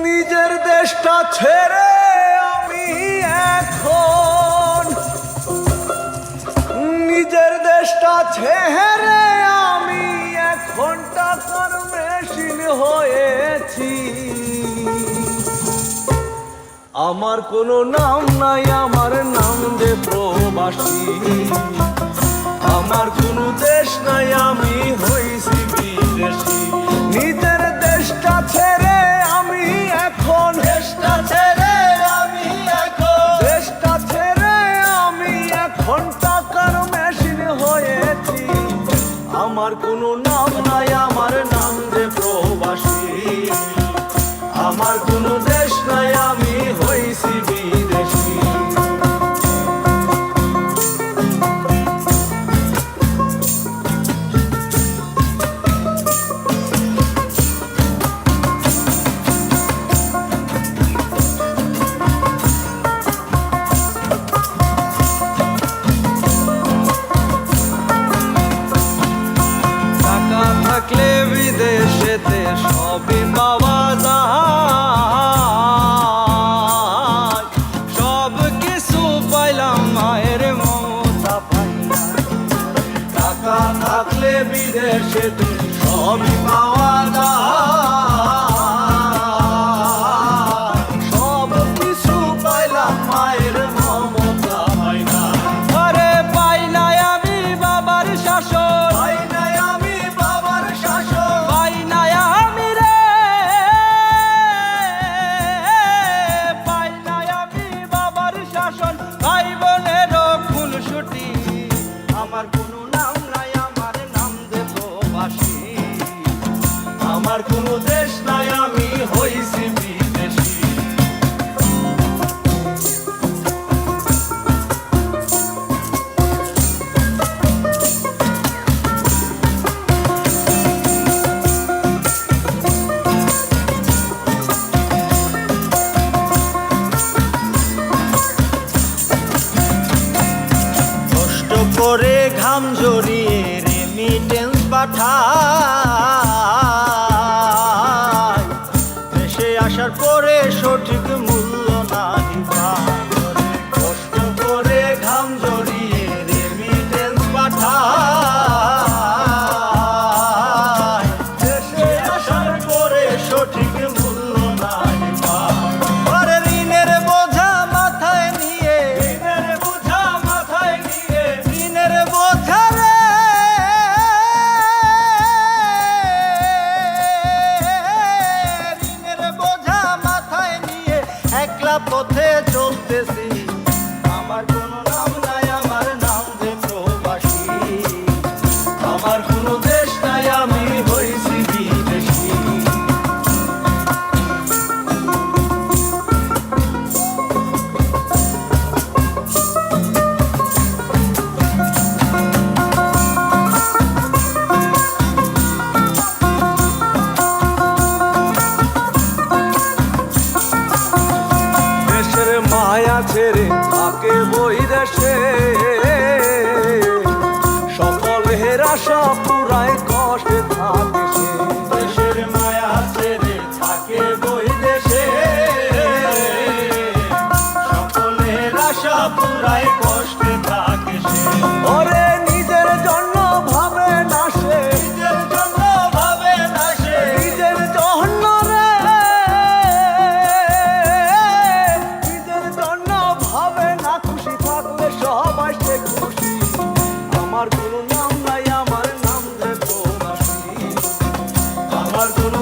নিজের দেশটা ছেড়ে আমি এখন, নিজের দেশটা ছেড়ে আমি এখন টাকার মেশিন হয়েছি। আমার কোনো নাম নাই, আমার নাম যে প্রবাসী। আমার কোনো দেশ নাই, আমি হইছি বিদেশী। নিজের দেশটা ছেড়ে আমি এখন, দেশটা ছেড়ে আমি এখন, দেশটা ছেড়ে আমি এখন টাকার মেশিন হয়েছি। আমার কোনো নাম নাই, আমার নাম যে প্রবাসী। আমার কোনো দেশ নাই, আমি হইছি বিদেশী। টাকা থাকলে বিদেশেতে সবই পাওয়া যায়, সব কিছু পাইলাম মায়ের মমতা পাইলাম। টাকা থাকলে বিদেশেতে সবই পাওয়া যায়, সব কিছু পাইলাম মায়ের মমতা পাইলাম। আরে পাই নাই আমি বাবার শাসন, পাই নাই আমি বাবার শাসন, পাই নাই আমি রে, পাই নাই আমি বাবার শাসন। ভাই বোনের খুনসুটি, আমার কোনো নাম নাই, আমার নাম যে প্রবাসী। আমার কোনো দেশ নাই, আমি হইছি বিদেশী। কষ্ট করে ঘাম ঝরিয়ে রেমিটেন্স পাঠায়, দেশে আসার পরে সঠিক মূল্য নাহি পায়। কষ্ট করে ঘাম ঝরিয়ে রেমিটেন্স পাঠায়, দেশে আসার পরে সঠিক মূল্য নাহি পায়। আরে ঋণের বোঝা মাথায় নিয়ে, ঋণের বোঝা মাথায় নিয়ে, ঋণের বোঝা রে, ঋণের বোঝা মাথায় নিয়ে একলা পথে চলতেছি। আমার কোনো নাম নাই, আমার নাম যে প্রবাসী। আমার কোনো দেশ নাই, আমি হইছি বিদেশী। দেশের মায়া ছেড়ে থাকে বই দেশে, সকল হেরাশা পুরাই কষ্টে থাকে সে। দেশের মায়া ছেড়ে থাকে বই দেশে, সকল হেরাশা পুরাই কষ্টে থাকে সে। ওরে নিজের জন্য ভাবে না সে, নিজের জন্য ভাবে না সে, নিজের জন্য রে, নিজের জন্য ভাবে না। খুশি থাকলে সবাই সে খুশি। আমার কোনো নাম নাই, আমার নাম যে প্রবাসী। আমার কোনো